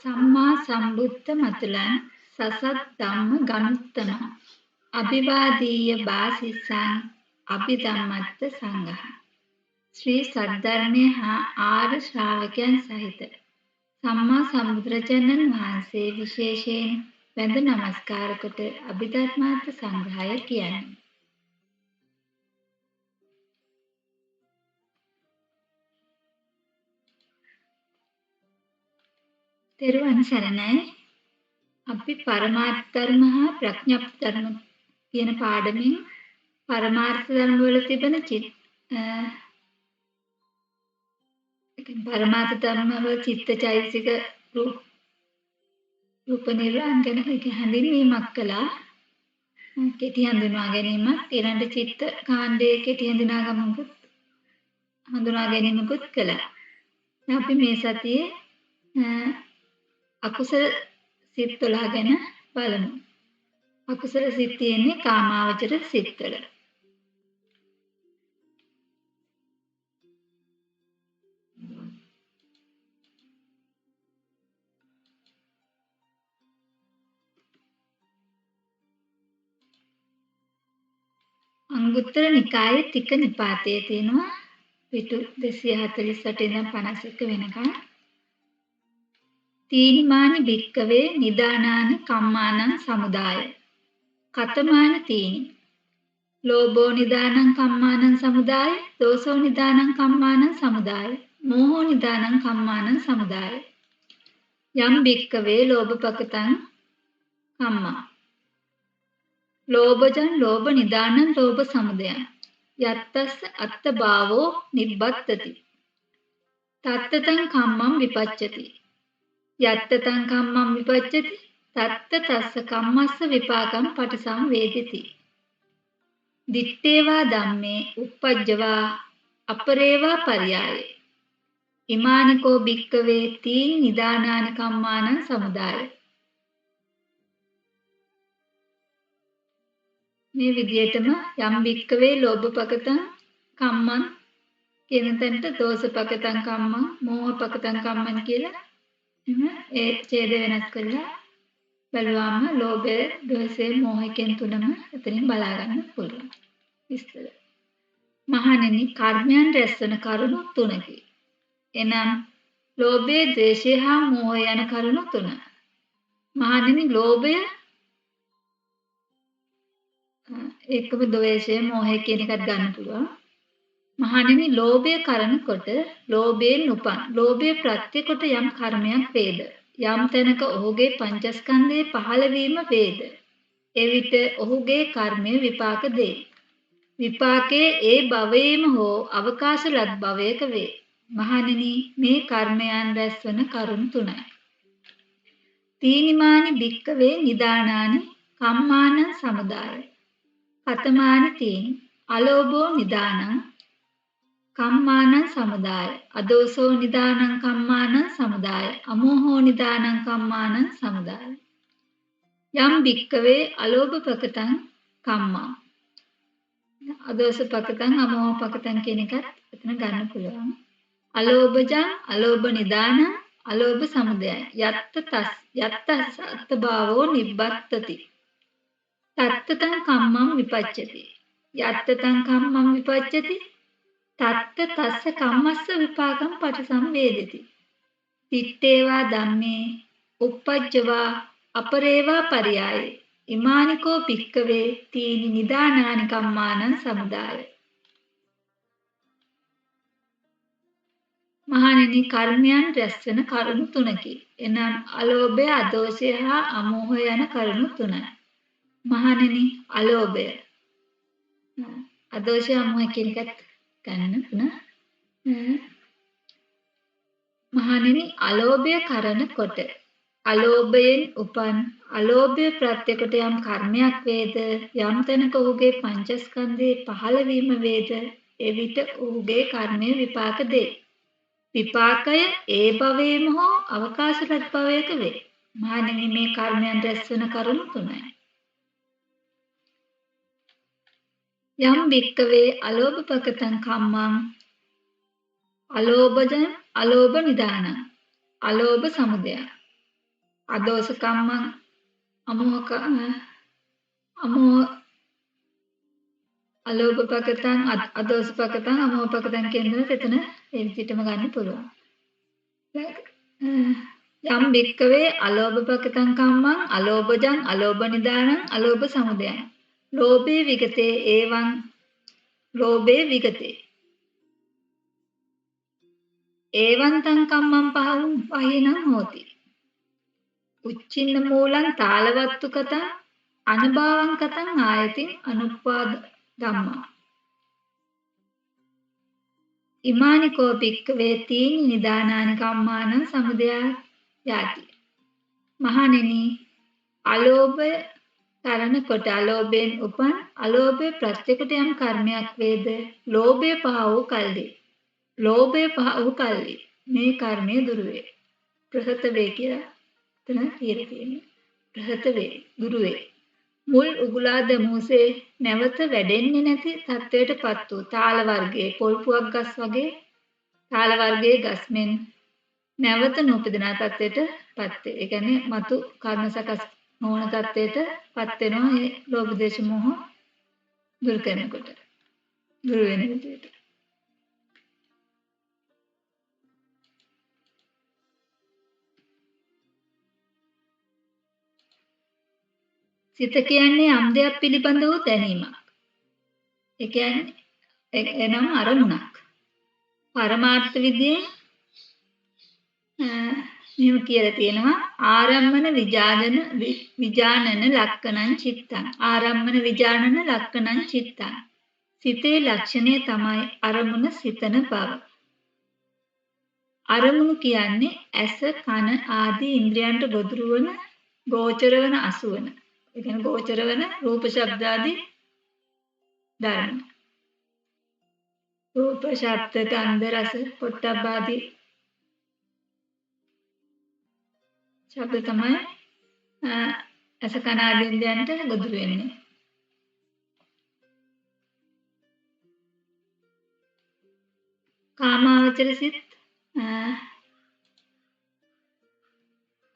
සම්මා සම්බුද්ධ මතුලන් සසත් ධම්ම ගනුත්තම අභිවාදීය බාසිසං අභිධම්මත්ත සංඝහ ශ්‍රී සද්ධර්මයේ හා ආර්ය ශ්‍රාවකයන් සහිත සම්මා සම්බුදුරජාණන් වහන්සේ විශේෂයෙන් වැඳ නමස්කාර කොට අභිධර්මාර්ථ සංග්‍රහය කියන්නේ. තෙරුවන් සරණයි. අපි පරමාර්ථ ධර්ම හා ප්‍රඥප්ති ධර්ම කියන පාඩමින් පරමාර්ථ ධර්ම වල තිබෙන පරමාර්ථ ධර්ම වල චිත්තචෛතසික රූප නිර්වාණ ගැන හැඳින්වීමක් කළා. කෙටි හඳුනා ගැනීමක් ඊළඟ චිත්ත කාණ්ඩයේ කෙටි හඳුනා ගැනීමකුත් කළා. අපි මේ සතියේ අකුසල සිත් 12 ගැන බලමු. අකුසල සිත් තියෙන්නේ කාමාවචර සිත්වල. අංගුත්තර නිකායේ තික නිපාතයේ තියෙනවා පිටු 248 ඉඳන් 51 වෙනකන්. තීනිමානි භික්කවේ නිදානානි කම්මානං සමුදාය කතමාන තීනි ලෝභෝ නිදානං කම්මානං සමුදාය දෝසෝ නිදානං කම්මානං සමුදාය මෝහෝ නිදානං කම්මානං සමුදාය යම් භික්කවේ ලෝභපකතං කම්මා ලෝභජං ලෝභ නිදානං ලෝභ සමුදයං යත්තස්ස අත්තභාවෝ නිබ්බත්තති තත්තතං කම්මං විපච්චති යත්තතං කම්මං විපච්චති තත්ත තස්ස කම්මස්ස විපාකං පටිසංවේදිති දිත්තේවා ධම්මේ uppajjava අපරේවා පරියායේ ඉමානිකෝ භික්කවේ තීන් නිදානාන කම්මානං සමුදාය. මේ විදිහටම යම් භික්කවේ ලෝභපකතං කම්මං කියන තැනට දෝසපකතං කම්මං මෝහපකතං කම්මං කියලා ඒ ඡේද වෙනස් කරලා බලුවාම ලෝභය, දෝෂය, මෝහය කියන තුනම එතනින් බලා ගන්න පුළුවන්. විස්තර. මහණෙනි, කර්මයන් රැස්වන කරුණු තුනකි. එනම් ලෝභය, ද්වේෂය හා මෝහය යන කරුණු තුන. මහණෙනි, ලෝභය ඒකම ද්වේෂය, මෝහය කියන එකත් ගන්න පුළුවන්. මහණෙනි, ලෝභය කරන කොට ලෝභයෙන් උපන් ලෝභය ප්‍රත්‍ය කොට යම් කර්මයක් වේද යම් තැනක ඔහුගේ පංචස්කන්ධයේ පහළ වීම වේද එවිට ඔහුගේ කර්මය විපාක දෙයි. විපාකයේ ඒ භවයේම හෝ අවකාශ ලත් භවයක වේ. මහණෙනි, මේ කර්මයන් රැස්වන කරුණු තුනයි. තීනිමානි භික්කවේ නිදානානි කම්මානං සමුදාය කතමානි තීනි අලෝභෝ නිදානං කම්මානං සමුදාය අදෝසෝ නිදානං කම්මානං සමුදාය අමෝහෝ නිදානං කම්මානං සමුදාය යම් භික්කවේ අලෝභපකතං කම්මං අදෝසපකතං අමෝහපකතං කියන එකත් එතන ගන්න පුළුවන්. අලෝභජං අලෝභ නිදානං අලෝභ සමුදයං යත්තස්ස අත්තභාවෝ නිබ්බත්තති තත්තතං කම්මං විපච්චති යත්තතං කම්මං විපච්චති තත්ත තස්ස කම්මස්ස විපාකං පටිසංවේදිති දිත්තේවා ධම්මේ uppajjava අපරේවා පරියායේ ඉමානිකෝ භික්කවේ තීනි නිදානානි කම්මානං සමුදාය. මහණෙනි, කර්මයන් රැස්වන කරුණු තුනකි. එනම් අලෝභය, අදෝෂය හා අමෝහය යන කරුණු තුනයි. මහණෙනි, අලෝභය, අදෝෂය, අමෝහය කියන එකත් ගන්න තුන. මහණෙනි, අලෝභය කරන කොට අලෝභයෙන් උපන් අලෝභය ප්‍රත්‍ය කොට යම් කර්මයක් වේද යම් තැනක ඔහුගේ පංචස්කන්ධයේ පහළ වීම වේද එවිට ඔහුගේ කර්මය විපාක දෙයි. විපාකය ඒ භවයේම හෝ අවකාශලත් භවයක වේ. මහණෙනි, මේ කර්මයන් රැස්වන කරුණු තුනයි. යම් භික්කවේ අලෝභපකතං කම්මං අලෝභජං අලෝභ නිදානං අලෝභ සමුදයං අදෝස කම්මං අමෝහ අලෝභ පකතං අදෝස පකතං අමෝහ පකතං කියන දේ එතන ඒ විදිහටම ගන්න පුළුවන්. යම් බික්කවේ අලෝභ පකතං කම්මං අලෝභජං අලෝභ නිදානං අලෝභ සමුදයං ලෝභේ විගතේ එවං ලෝභේ විගතේ එවං තං කම්මං පහිනං හෝති උච්චින්න මූලං තාලවත්තු කතං අනභාවං කතං ආයතින් අනුප්පාද ධම්මා ඉමානි කෝ භික්ඛවේ තීනි නිදානානි කම්මාන සමුදයා යාති මහණෙනි අලෝභය තරණ කොට අලෝභයෙන් උපන් අලෝභය ප්‍රත්‍යකට යම් කර්මයක් වේද ලෝභය පහ වූ කල්හි ලෝභය පහ වූ කල්හි මේ කර්මය දුරු වේ ප්‍රහත වේ කියලා එතන කියලා තියෙන්නේ ප්‍රහත වේ දුරු වේ මුල් උගුලා දමූසේ නැවත වැඩෙන්නේ නැති තත්වයටපත් වූ තාල වර්ගයේ පොල්පුවක් ගස් වගේ තාල වර්ගයේ ගස් මෙන් නැවත නූපදින තත්වයටපත් වේ. ඒ කියන්නේ මතු කර්ම සකස් නොවන තත්වයටපත් වෙනවා මේ ලෝභ දේශ මොහ දුරු කරනකොට. දුරු වෙන විදිහට. සිත කියන්නේ යම් දෙයක් පිළිබඳ වූ දැනීමක්. ඒ කියන්නේ එනම් අරමුණක්. පරමාර්ථ විදියේ මෙහෙම කියලා තියෙනවා ආරම්මන විජානන ලක්කණං චිත්තං ආරම්මන විජානන ලක්කණං චිත්තං සිතේ ලක්ෂණය තමයි අරමුණ සිතන බව අරමුණු කියන්නේ ඇස කන ආදී ඉන්ද්‍රයන්ට ගොදුරු වන ගෝචර වන අසුවන ඒ කියන්නේ ගෝචර වන රූප ශබ්ද ආදී ධර්ම රූප ශබ්ද ගන්ධ රස පොට්ටබ්බ ආදී ශබ්ද තමයි ඇස කන ආදී ඉන්ද්‍රයන්ට ගොදුරු වෙන්නේ කාමාවචර සිත්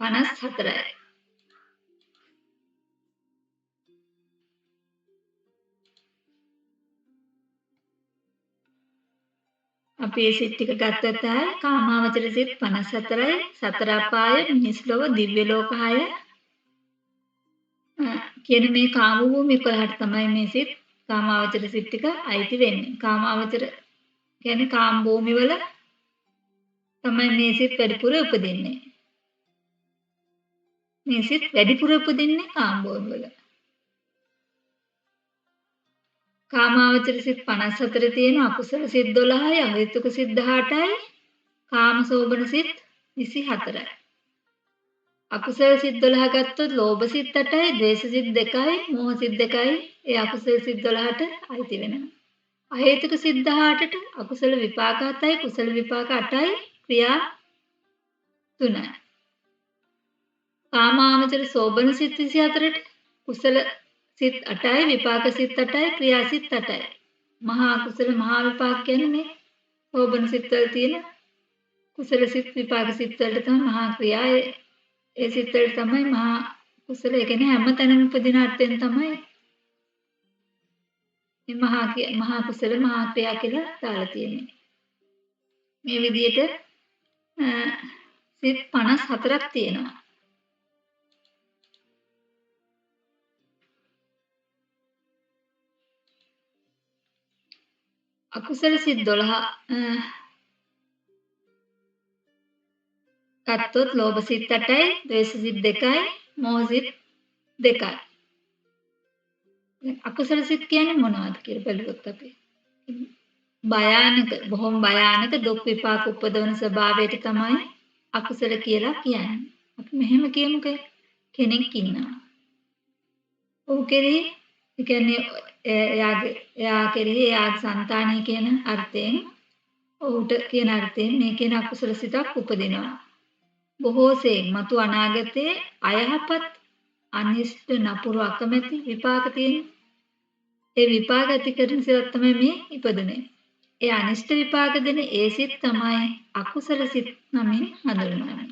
54යි අපි ඒ සිත් ටික ගත්තත් කාමාවචර සිත් 54යි සතර අපාය මිනිස් ලෝක දිව්‍ය ලෝක 6 කියන මේ කාම භූමිය 11ට තමයි මේ සිත් කාමාවචර සිත් ටික අයිති වෙන්නේ කාමාවචර කියන්නේ කාම භූමිය වල තමයි මේ සිත් වැඩිපුර උපදින්නේ මේ සිත් වැඩිපුර උපදින්නේ කාම භූමිය වල කාමාවචර සිත් 54 තියෙන අකුසල සිත් 12යි අහිතුක සිත් 18යි කාමසෝබන සිත් 24යි අකුසල සිත් 12 ගත්තොත් ලෝභ සිත් 8යි ද්වේෂ සිත් 2යි මෝහ සිත් 2යි ඒ අකුසල සිත් 12ට අයිති වෙනවා අහේතුක සිත් 18ට අකුසල විපාක 7යි කුසල විපාක 8යි ක්‍රියා 3යි කාමාවචර සෝබන සිත් 24ට කුසල සිත් 8යි විපාක සිත් 8යි ක්‍රියා සිත් 8යි මහා කුසල මහා විපාක කියන්නේ සෝබන සිත් වල තියෙන කුසල සිත් විපාක සිත් වලට තමයි මහා ක්‍රියා ඒ සිත් වලට තමයි මහා කුසල ඒ කියන්නේ හැම තැනම උපදින අර්ථයෙන් තමයි මේ මහා කුසල මහා ක්‍රියා කියලා දාලා තියෙන්නේ මේ විදිහට සිත් 54ක් තියෙනවා අකුසල සිත් 12 ගත්තොත් ලෝභ සිත් 8යි ද්වේෂ සිත් 2යි මෝහ සිත් 2යි අකුසල සිත් කියන්නේ මොනවද කියලා බලුවොත් අපි භයානක බොහොම භයානක දුක් විපාක උපදවන ස්වභාවයට තමයි අකුසල කියලා කියන්නේ අපි මෙහෙම කියමුකෝ කෙනෙක් ඉන්නවා ඔහු කෙරෙහි ඒ කියන්නේ එයා කෙරෙහි එයාගේ సంతානය කියන අර්ථයෙන් ඔහුට කියන අර්ථයෙන් මේ කියන අකුසල සිතක් උපදිනවා බොහෝසෙයින් මතු අනාගතයේ අයහපත් අනිෂ්ට නපුරු අකමැති විපාක තියෙන ඒ විපාක ඇති කරන සිත තමයි මේ ඉපදුනේ ඒ අනිෂ්ට විපාක දෙන ඒ සිත් තමයි අකුසල සිත් නමින් හඳුන්වන්නේ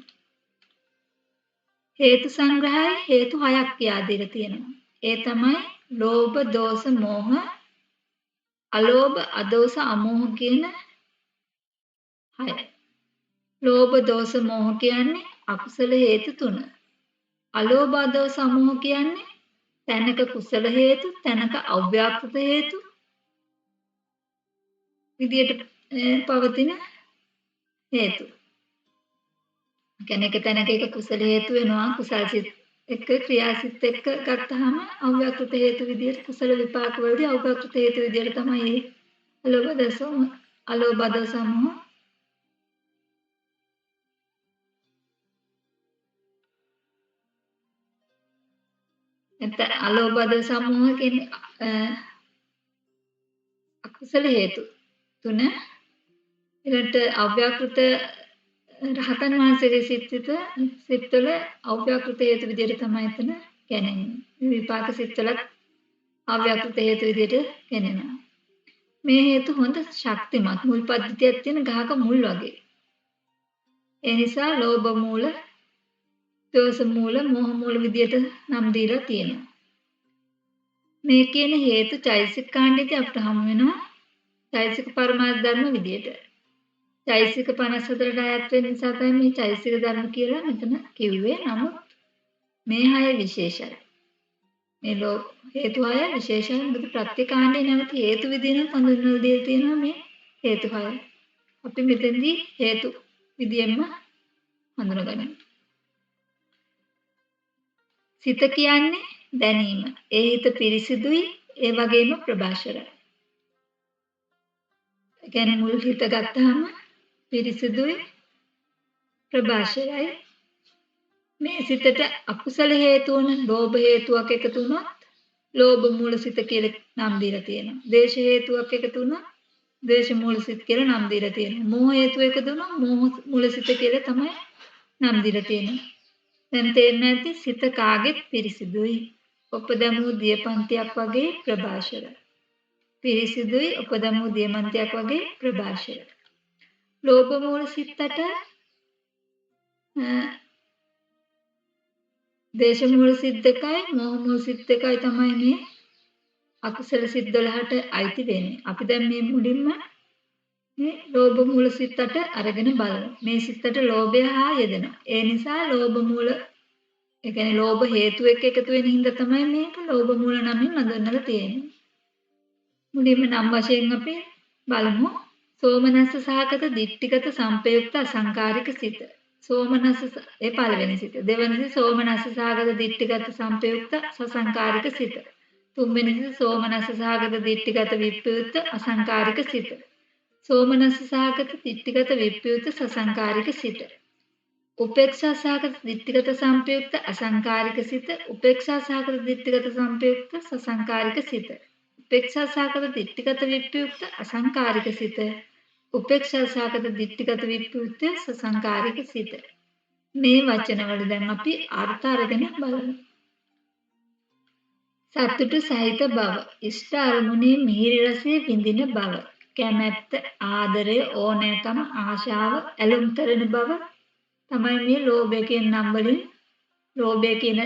හේතු සංග්‍රහය හේතු 6ක් කියා දීලා තියෙනවා. ඒ තමයි ලෝභ, දෝෂ, මෝහ, අලෝභ, අදෝෂ, අමෝහ කියන 6. ලෝභ, දෝෂ, මෝහ කියන්නේ අකුසල හේතු 3. අලෝභ, අදෝෂ, අමෝහ කියන්නේ තැනක කුසල හේතු, තැනක අව්‍යාකෘත හේතු විදියට පවතින හේතු. කියන්නේ එක තැනක එක කුසල හේතු වෙනවා, කුසල් සිත් එක්ක ක්‍රියාසිත එක්ක ගත්තාම අව්‍යාකෘත හේතු විදියට කුසල විපාක වලදී අව්‍යාකෘත හේතු විදියට තමයි අලෝභ, දෝෂ, අලෝභ, දෝෂ, මෝහ අලෝභ, දෝෂ, මෝහ කියන්නේ අකුසල හේතු 3. ඊළඟට අව්‍යාකෘත රහතන් වහන්සේගේ සිත්වල අව්‍යාකෘත හේතු විදියට තමයි එතන කියන්නේ. විපාක සිත්වලත් අව්‍යාකෘත හේතු විදියට කියනවා. මේ හේතු හොඳ ශක්තිමත් මුල් පද්ධතියක් තියෙන ගහක මුල් වගේ. ඒ නිසා ලෝභ මූල, දෝෂ මූල, මෝහ මූල විදියට නම් දීලා තියෙනවා. මේ කියන හේතු චෛසික කාණ්ඩයේදී අපට හමු වෙනවා. චෛසික පරමාර්ථ ධර්ම විදියට. චෛසික 54ට අයත් වෙන නිසා තමයි මේ චෛසික ධර්ම කියලා මෙතන කිව්වේ. නමුත් මේ 6 විශේෂයි. මේ හේතු 6 විශේෂයි. මොකද ප්‍රත්‍යකාණ්ඩේ නැවත හේතු විදිහට හඳුන්වලා දීලා තියෙනවා මේ හේතු 6. අපි මෙතෙන්දී හේතු විදියෙන්ම හඳුනගනිමු. සිත කියන්නේ දැනීම. ඒ හිත පිරිසිදුයි, ඒ වගේම ප්‍රභාෂරයි. ඒ කියන්නේ මුල් හිත ගත්තාම පිරිසිදුයි, ප්‍රභාෂරයි. මේ සිතට අකුසල හේතු වන ලෝභ හේතුවක් එකතු වුණොත් ලෝභ මූල සිත කියලා නම් දීලා තියෙනවා. ද්වේෂ හේතුවක් එකතු වුණොත් ද්වේෂ මූල සිත කියලා නම් දීලා තියෙනවා. මෝහ හේතුව එකතු වුණොත් මෝහ මූල සිත කියලා තමයි නම් දීලා තියෙන්නේ. දැන් තේරෙන්නේ නැති සිත කාගෙත් පිරිසිදුයි. උපදමු දියපන්තියක් වගේ ප්‍රභාෂරයි. පිරිසිදුයි උපදමු දියමන්තියක් වගේ ප්‍රභාෂරයි. ලෝභ මූල සිතට දේශ මූල සිත් දෙකයි මෝහ මූල සිත් දෙකයි තමයි මේ අකුසල සිත් 12ට අයිති වෙන්නේ. අපි දැන් මේ මුලින්ම මේ ලෝභ මූල සිතට අරගෙන බලමු. මේ සිතට ලෝභය හා යෙදෙනවා. ඒ නිසා ලෝභ මූල ඒ කියන්නේ ලෝභ හේතු එක්ක එකතු වෙන හින්දා තමයි මේක ලෝභ මූල නමින් හඳුන්වලා තියෙන්නේ. මුලින්ම නම් වශයෙන් අපි බලමු. සෝමනස්ස සහගත දිට්ඨිගත සංපයුක්ත අසංකාරික සිත. සෝමනස්ස ඒ පළවෙනි සිත. දෙවෙනි සිත සෝමනස්ස සහගත දිට්ඨිගත සංපයුක්ත සසංකාරික සිත. තුන්වෙනි සිත සෝමනස්ස සහගත දිට්ඨිගත විප්‍රයුක්ත අසංකාරික සිත. සෝමනස්ස සහගත දිට්ඨිගත විප්‍රයුක්ත සසංකාරික සිත. උපේක්ෂා සහගත දිට්ඨිගත සංපයුක්ත අසංකාරික සිත. උපේක්ෂා සහගත දිට්ඨිගත සංපයුක්ත සසංකාරික සිත. උපේක්ෂා සහගත දිට්ඨිගත විප්‍රයුක්ත අසංකාරික සිත. උපේක්ෂා සහගත දිට්ඨිගත විප්‍රයුක්ත සසංකාරික සිත. මේ වචනවල දැන් අපි අර්ථ අරගෙන බලමු. සතුට සහිත බව, ඉෂ්ට අරමුණේ මිහිරි රසය විඳින බව, කැමැත්ත, ආදරය, ඕනෑකම, ආශාව, ඇලුම් කරන බව තමයි මේ ලෝභය කියන නම් වලින් ලෝභය කියන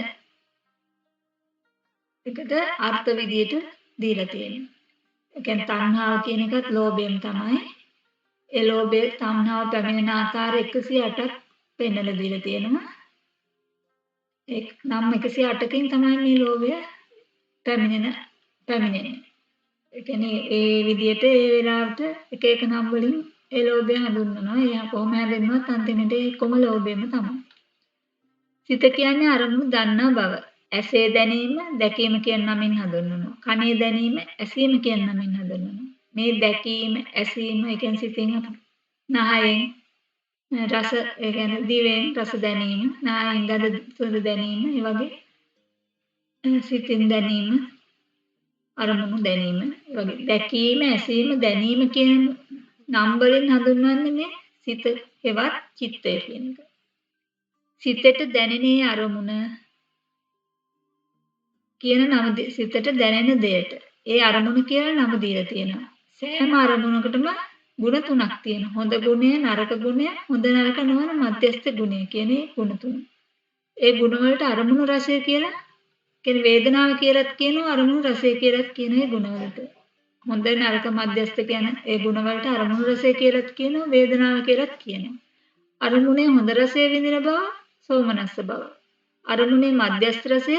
එකට අර්ථ විදියට දීලා තියෙනවා. ඒ කියන්නේ තණ්හාව කියන එකත් ලෝභයෙන් තමයි. ඒ ලෝභයේ තණ්හාව පැමිණෙන ආකාර 108ක් පෙන්වලා දීලා තියෙනවා. ඒ නම් 108කින් තමයි මේ ලෝභය පැමිණෙන්නේ. ඒ කියන්නේ ඒ විදියට ඒ වෙලාවට එක එක නම් වලින් ඒ ලෝභය හඳුන්වනවා. ඒ කොහොම හැදෙන්නවත් අන්තිමට ඒකම ලෝභයම තමයි. සිත කියන්නේ අරමුණු දන්නා බව. ඇසේ දැනීම, දැකීම කියන නමින් හඳුන්වනවා. කනේ දැනීම, ඇසීම කියන නමින් හඳුන්වනවා. මේ දැකීම, ඇසීම, ඒ කියන්නේ සිතින් නහයෙන් රස, ඒ කියන්නේ දිවෙන් රස දැනීම, නායෙන් ගඳ සුවඳ දැනීම, ඒ වගේ සිතින් දැනීම, අරමුණු දැනීම, ඒ වගේ දැකීම, ඇසීම, දැනීම කියන නම් වලින් හඳුන්වන්නේ මේ සිත හෙවත් චිත්තය කියන එක. සිතට දැනෙන අරමුණ කියන නම සිතට දැනෙන දෙයට ඒ අරමුණ කියලා නම දීලා තියෙනවා. සෑම අරමුණකටම ගුණ තුනක් තියෙනවා. හොඳ ගුණය, නරක ගුණය, හොඳ නරක නොවන මධ්‍යස්ථ ගුණය කියන ගුණ තුන. ඒ ගුණ වලට අරමුණු රසය කියලා කියන්නේ වේදනාව කියලාත් කියනවා අරමුණු රසය කියලාත් කියන ඒ ගුණ වලට. හොඳ නරක මධ්‍යස්ථ කියන ඒ ගුණ වලට අරමුණු රසය කියලාත් කියනවා වේදනාව කියලාත් කියනවා. අරමුණේ හොඳ රසය විඳින බව සෝමනස්ස බව. අරමුණේ මධ්‍යස්ථ රසය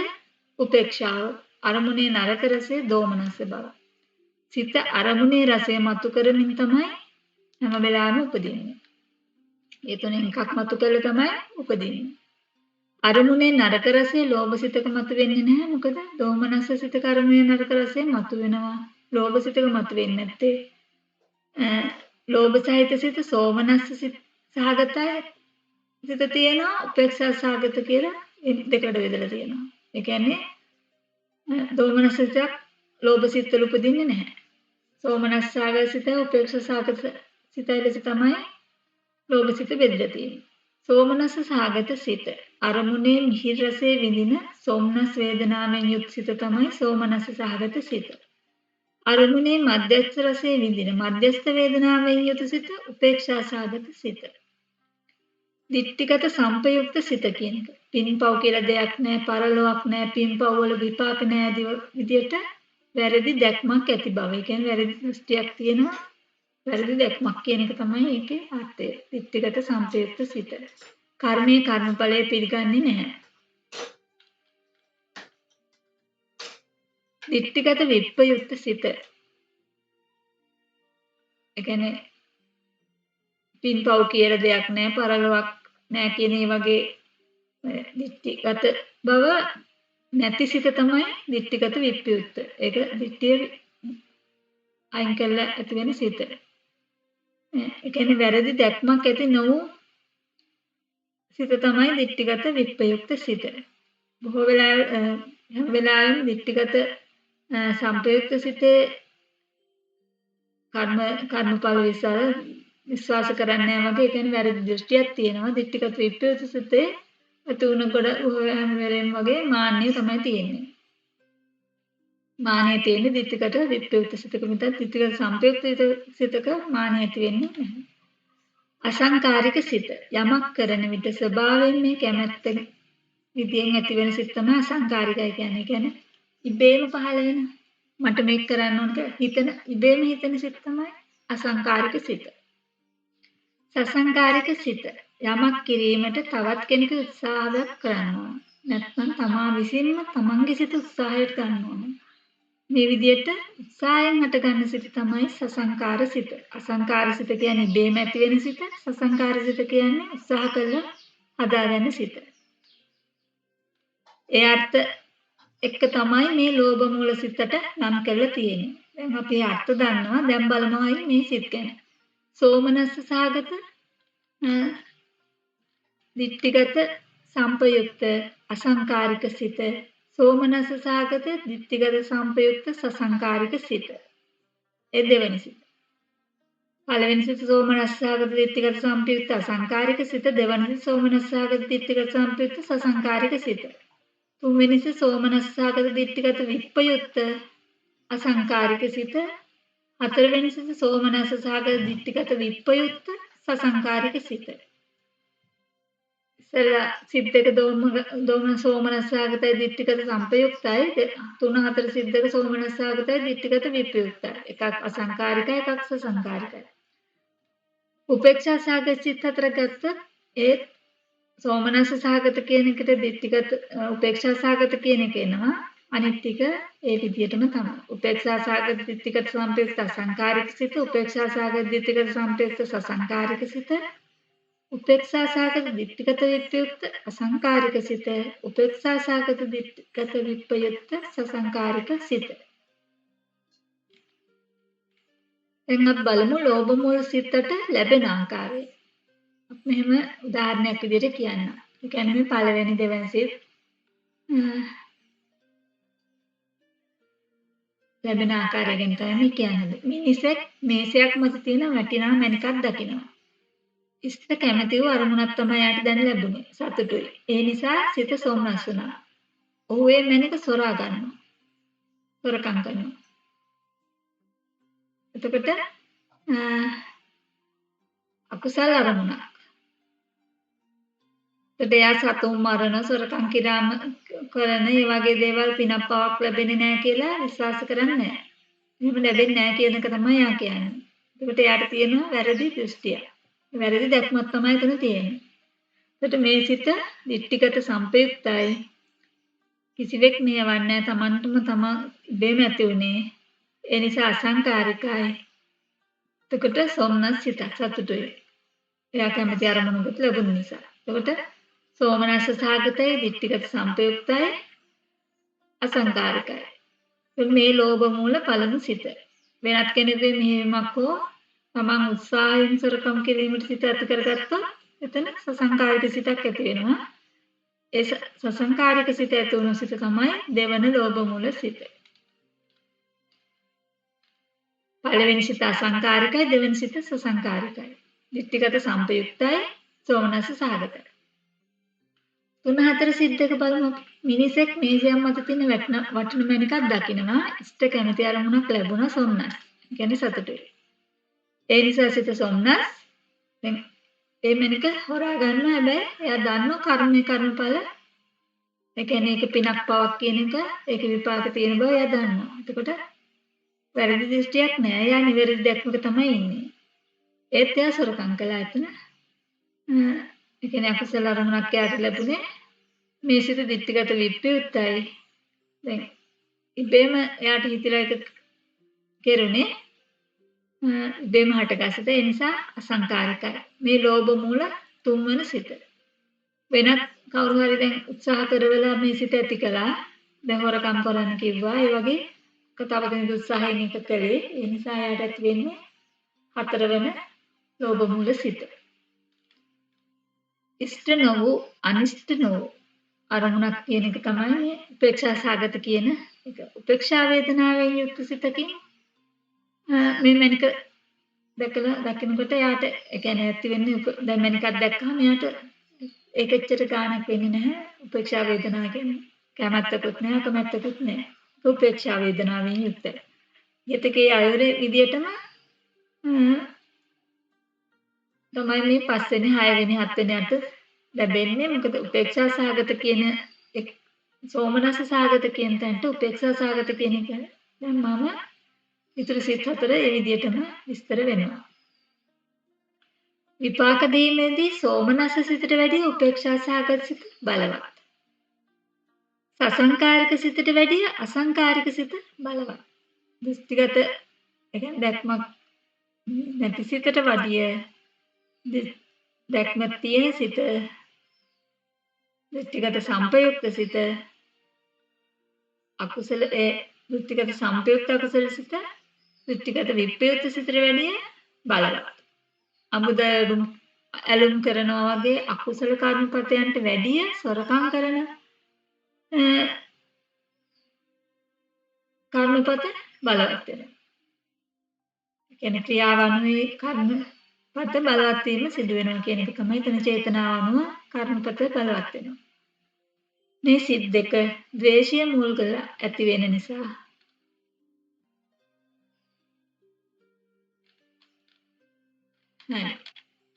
උපේක්ෂාව. අරමුණේ නරක රසය දෝමනස්ස බව. සිත අරමුණේ රසය මතු කරමින් තමයි හැම වෙලාවෙම උපදින්නේ. ඒ තුනෙන් එකක් මතු කරලා තමයි උපදින්නේ. අරමුණේ නරක රසය ලෝභ සිතක මතු වෙන්නේ නැහැ. මොකද දෝමනස්ස සිතක අරමුණේ නරක රසය මතු වෙනවා. ලෝභ සිතක මතු වෙන්නේ නැත්තේ. ලෝභ සහිත සිත සෝමනස්ස සිත සහගතයි සිත තියෙනවා. උපේක්ෂා සහගත කියලා දෙකට බෙදලා තියෙනවා. ඒ කියන්නේ දෝමනස්ස සිතක් ලෝභ සිතවල උපදින්නේ නැහැ. සෝමනස්ස සහගත සිත උපේක්ෂා සහගත සිතයි ලෙස තමයි ලෝභ සිත බෙදලා තියෙන්නේ. සෝමනස්ස සහගත සිත අරමුණේ මිහිර රසයේ විඳින සෝමනස් වේදනාවෙන් යුත් සිත තමයි සෝමනස්ස සහගත සිත. අරමුණේ මධ්‍යස්ථ රසයේ විඳින මධ්‍යස්ථ වේදනාවෙන් යුත් සිත උපේක්ෂා සහගත සිත. දිට්ඨිගත සංපයුක්ත සිත කියන එක. පින්පව් කියලා දෙයක් නැහැ, පරලොවක් නැහැ, පින්පව් වල විපාක නැහැ ආදී විදියට වැරදි දැක්මක් ඇති බව. ඒ කියන්නේ වැරදි දෘෂ්ටියක් තියෙනවා. වැරදි දැක්මක් කියන එක තමයි ඒකේ අර්ථය. දිට්ඨිගත සංපයුක්ත සිත. කර්මයේ කර්මඵලය පිළිගන්නේ නැහැ. දිට්ඨිගත විප්පයුක්ත සිත. ඒ කියන්නේ පින්පව් කියලා දෙයක් නැහැ, පරලොවක් නැහැ කියන මේ වගේ දිට්ඨිගත බව නැති සිත තමයි දිට්ඨිගත විප්පයුක්ත. ඒක දිට්ඨිය අයින් කළා ඇති වෙන සිත. ඒ කියන්නේ වැරදි දැක්මක් ඇති නොවු සිත තමයි දිට්ඨිගත විප්පයුක්ත සිත. බොහෝ වෙලාවෙම දිට්ඨිගත සංපයුක්ත සිතේ කර්මඵල විශ්වාස කරන්නේ නැහැ වගේ. ඒ කියන්නේ වැරදි දෘෂ්ටියක් තියෙනවා. දිට්ඨිගත විප්පයුක්ත සිතේ අතුණ කොට හැම වෙලෙම වගේ මාන්නය තමයි තියෙන්නේ. මාන්නය තියෙන්නේ දිට්ඨිගත විප්පයුක්ත සිතක මිසක් දිට්ඨිගත සංපයුක්ත සිතක මාන්නය ඇති වෙන්නේ නැහැ. අසංකාරික සිත යමක් කරන විට ස්වභාවයෙන් මේ කැමැත්ත විදියෙන් ඇති වෙන සිත තමයි අසංකාරිකයි කියන්නේ. ඒ කියන්නේ ඉබේම පහළ වෙන මට මේක කරන්න ඕන කියලා හිතන ඉබේම හිතන සිත තමයි අසංකාරික සිත. සසංකාරික සිත යමක් කිරීමට තවත් කෙනෙකු උත්සාහයක් කරනවා. නැත්නම් තමා විසින්ම තමන්ගේ සිත උත්සාහයට ගන්න ඕන. මේ විදිහට උත්සාහයෙන් හට ගන්න සිත තමයි සසංකාර සිත. අසංකාර සිත කියන්නේ ඉබේම ඇති වෙන සිත. සසංකාර සිත කියන්නේ උත්සාහ කළා හදාගන්න සිත. ඒ අර්ථ එක තමයි මේ ලෝභ මූල සිතට නම් කරලා තියෙන්නේ. දැන් අපි අර්ථ දන්නවා. දැන් බලනවා මේ සිත් ගැන. සෝමනස්ස සහගත දිට්ඨිගත සංපයුක්ත අසංකාරික සිත. සෝමනස්ස සහගත දිට්ඨිගත සංපයුක්ත සසංකාරික සිත. ඒ දෙවෙනි සිත. පළවෙනි සිත සෝමනස්ස සහගත දිට්ඨිගත සංපයුක්ත අසංකාරික සිත. දෙවෙනි සිත සෝමනස්ස සහගත දිට්ඨිගත සංපයුක්ත සසංකාරික සිත. තුන්වෙනි සිත සෝමනස්ස සහගත දිට්ඨිගත විප්පයුක්ත අසංකාරික සිත. හතරවෙනි සිත සෝමනස්ස සහගත දිට්ඨිගත විප්පයුක්ත සසංකාරික සිත. ඉස්සෙල්ලා සිත් දෙක දෝම සෝමනස්ස සහගතයි දිට්ඨිගත සංපයුක්තයි. 3 4 සිත් දෙක සෝමනස්ස සහගතයි දිට්ඨිගත විප්පයුක්තයි. එකක් අසංකාරිකයි එකක් සසංකාරිකයි. උපේක්ෂා සහගත සිත් හතර ගත්තොත් ඒ සෝමනස්ස සහගත කියන එකට දිට්ඨිගත උපේක්ෂා සහගත කියන එක එනවා. අනිත් ටික ඒ විදිහටම තමයි. උපේක්ෂා සහගත දිට්ඨිගත සංපයුක්ත අසංකාරික සිත, උපේක්ෂා සහගත දිට්ඨිගත සංපයුක්ත සසංකාරික සිත, උපේක්ෂා සහගත දිට්ඨිගත විප්පයුක්ත අසංකාරික සිත, උපේක්ෂා සහගත දිට්ඨිගත විප්පයුක්ත සසංකාරික සිත. දැන් අපි බලමු ලෝභ මූල සිතට ලැබෙන ආකාරය. මෙහෙම උදාහරණයක් විදිහට කියන්න. ඒ කියන්නේ මේ පළවෙනි දෙවෙනි සිත් ලැබෙන ආකාරය ගැන තමයි කියන්නේ. මිනිසෙක් මේසයක් මත තියෙන වටිනා මණිකක් දකිනවා. ඉෂ්ට කැමැති වූ අරමුණක් තමයි යාට දැන් ලැබුණේ. සතුටුයි. ඒ නිසා සිත සෝමනස් වුණා. ඔහු ඒ මණික සොරා ගන්නවා. සොරකම් කරනවා. එතකොට අකුසල අරමුණක්. එතකොට එයා සතුන් මරණ, සොරකම් කිරීම කරන ඒ වගේ දේවල් පිනක් පවක් ලැබෙන්නේ නැහැ කියලා විශ්වාස කරන්නේ නැහැ. එහෙම ලැබෙන්නේ නැහැ කියන එක තමයි එයා කියන්නේ. එතකොට එයාට තියෙනවා වැරදි දෘෂ්ටිය. වැරදි දැක්මක් තමයි එතන තියෙන්නේ. එතකොට මේ සිත දිට්ඨිගත සම්පයුක්තයි. කිසිවෙක් මෙයවන්නේ තමන්ටම තමන් ඉබේම ඇති උනේ. ඒ නිසා අසංකාරිකයි. එතකොට සොම්නස් සිත සතුටුයි. එයා කැමති අරමුණකට ලැබුණ නිසා. එතකොට සෝමනස්ස සාගතයි, දිට්ඨිගත සම්පයුක්තයි, අසංකාරිකයි. මේ ලෝභ මූල පළමු සිත. වෙනත් කෙනෙකුගේ මෙහෙයුමක් හෝ තමන් උත්සාහයෙන් සොරකම් කිරීමට සිත ඇති කරගත්තොත් එතන සසංකාරික සිතක් ඇති වෙනවා. ඒ සසංකාරික සිත ඇති වුණු සිත තමයි දෙවන ලෝභ මූල සිත. පළවෙනි සිත අසංකාරිකයි, දෙවෙනි සිත සසංකාරිකයි. දිට්ඨිගත සම්පයුක්තයි, සෝමනස්ස සහගතයි. 3-4 සිද්දක බලමු. මිනිසෙක් මේසයක් මත තියෙන වටින මණිකක් දකිනවා. ඉෂ්ට කැමති අරමුණක් ලැබුණා සොම්නස්. කියන්නේ සතුටුයි. ඒ නිසා සිත සොම්නස්. දැන් ඒ මණික හොරා ගන්නවා. හැබැයි එයා දන්නවා කර්මඵල. ඒ කියන්නේ ඒක පිනක් පවක් කියන එක ඒක විපාක තියෙන බව එයා දන්නවා. එතකොට වැරදි දෘෂ්ටියක් නෑ. එයා නිවැරදි දැක්මක තමයි ඉන්නේ. ඒත් එයා සොරකම් කළා එතන. ඒ කියන්නේ අකුසල අරමුණක් එයාට ලැබුණේ. මේ සිත දිට්ඨිගත විප්‍රයුක්තයි. දැන් ඉබේම එයාට හිතිලා එක කෙරුණේ ඉබේම හටගස්සත. ඒ නිසා අසංකාරිකයි. මේ ලෝභ මූල තුන්වන සිත. වෙනත් කවුරු හරි දැන් උත්සාහ කරවලා මේ සිත ඇති කළා. දැන් හොරකම් කරන්න කිව්වා. ඒ වගේ තව කෙනෙකු උත්සාහයෙන් එක කළේ. ඒ නිසා එයාට ඇති වෙන්නේ හතරවන ලෝභ මූල සිත. ඉෂ්ට නොවූ අනිෂ්ට නොවූ අරමුණක් කියන එක තමයි මේ උපේක්ෂා සාගත කියන එක. උපේක්ෂා වේදනාවෙන් යුක්ත සිතකින් මේ මනික දකිනකොට යාට ඒ කියන්නේ ඇති වෙන්නේ දැන් මනිකක් දැක්කම යාට ඒකෙච්චර ගාණක් වෙන්නේ නැහැ. උපේක්ෂා වේදනාව කියන්නේ කැමැත්තකුත් නැහැ, කැමැත්තකුත් නැහැ. උපේක්ෂා වේදනාවෙන් යුක්තයි. යතකේ ආයුරේ විදියටම තමයි මේ 5 වෙනි 6 වෙනි 7 වෙනි 8 ලැබෙන්නේ. මොකද උපේක්ෂා සාගත කියන සෝමනස්ස සාගත කියන තැනට උපේක්ෂා සාගත කියන එක දැන් මම ඉතුරු සිත් හතර ඒ විදිහටම විස්තර වෙනවා. විපාක දීමේදී සෝමනස්ස සිතට වැඩිය උපේක්ෂා සාගත සිත බලවත්. සසංකාරික සිතට වැඩිය අසංකාරික සිත බලවත්. දෘෂ්ටිගත කියන්නේ දැක්මක් නැති සිතට වැඩිය දැක්ම තියෙන සිත දෘෂ්ටිගත සම්පයුක්ත සිත අකුසල දෘෂ්ටිගත සම්පයුක්ත අකුසල සිත දෘෂ්ටිගත විප්‍රයුක්ත සිතට වැඩිය බලවත්. අමුදරුම් ඇලුම් කරනවා වගේ අකුසල කර්මපතයන්ට වැඩිය සොරකම් කරන කර්මපත බලවත් වෙනවා. ඒ කියන්නේ ක්‍රියාවන්හි කර්මපත බලවත් වීම සිදු වෙනවා කියන එක තමයි එතන චේතනාව අනුව කර්මපත බලවත් වෙනවා. මේ සිත් දෙක ද්වේෂය මුල් කරලා ඇති වෙන නිසා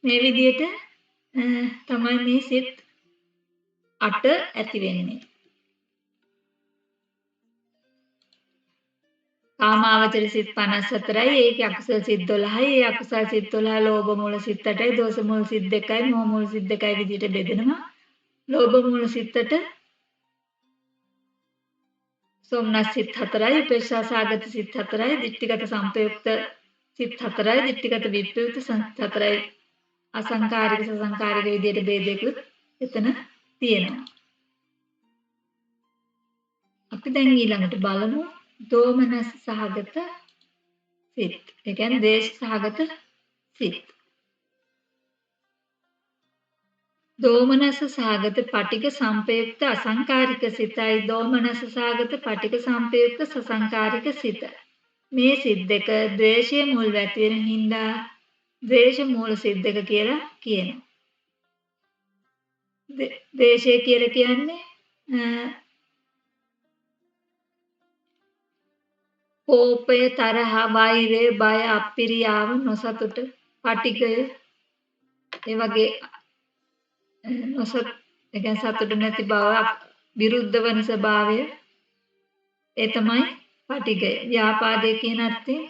මේ විදිහට තමයි මේ සිත් 8 ඇති වෙන්නේ. කාමාවචර සිත් 54යි. ඒකේ අකුසල සිත් 12යි. ඒ අකුසල සිත් 12 ලෝභ මූල සිත් 8යි, දෝෂ මූල සිත් 2යි, මෝහ මූල සිත් 2යි විදිහට බෙදෙනවා. ලෝභ මූල සිත් 8 සෝමනස් සිත් 4යි, උපේක්ෂා සාගත සිත් 4යි, දිට්ඨිගත සම්පයුක්ත සිත් 4යි, දිට්ඨිගත විප්‍රයුක්ත සිත් 4යි. අසංකාරික සසංකාරික විදිහට ભેදයකුත් එතන තියෙනවා. අපි දැන් ඊළඟට බලමු දෝමනස් සහගත සිත්. ඒ කියන්නේ දේශ සහගත සිත්. දෝමනස සහගත පටික සම්පයුක්ත අසංකාරික සිතයි දෝමනස සහගත පටික සම්පයුක්ත සසංකාරික සිත. මේ සිත් දෙක ද්වේෂයේ මුල් ඇති වෙන හින්දා ද්වේෂ මූල සිත් දෙක කියලා කියනවා. ද්වේෂය කියලා කියන්නේ කෝපය, තරහ, වෛරය, බය, අප්‍රියාව, නොසතුට, පටිඝය ඒ වගේ ඒ කියන්නේ සතුට නැති බව විරුද්ධ වන ස්වභාවය ඒ තමයි පටිඝය. ව්‍යාපාදයේ කියන අර්ථයෙන්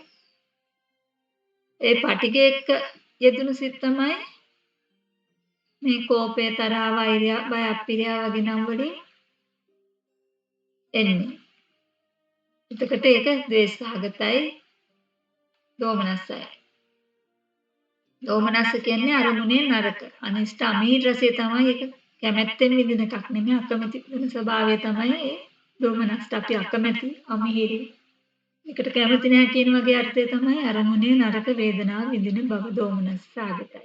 ඒ පටිඝය එක්ක යෙදුණු සිත් තමයි මේ කෝපය, තරහ, වෛරය, බය, අප්‍රිය වගේ නම් වලින් එන්නේ. එතකොට ඒක ද්වේෂසහගතයි, දෝමනස්සයි. දෝමනස්ස කියන්නේ අරමුණේ නරක. අනිෂ්ට අමීර රසය තමයි ඒක කැමැත්තෙන් විඳින එකක් නෙමෙයි. අකමැති වෙන ස්වභාවය තමයි ඒ දෝමනස්ට අපි අකමැති, අමිහිරි. ඒකට කැමති නැහැ කියන වගේ අර්ථය තමයි අරමුණේ නරක වේදනාව විඳින බව දෝමනස් සාගතයි.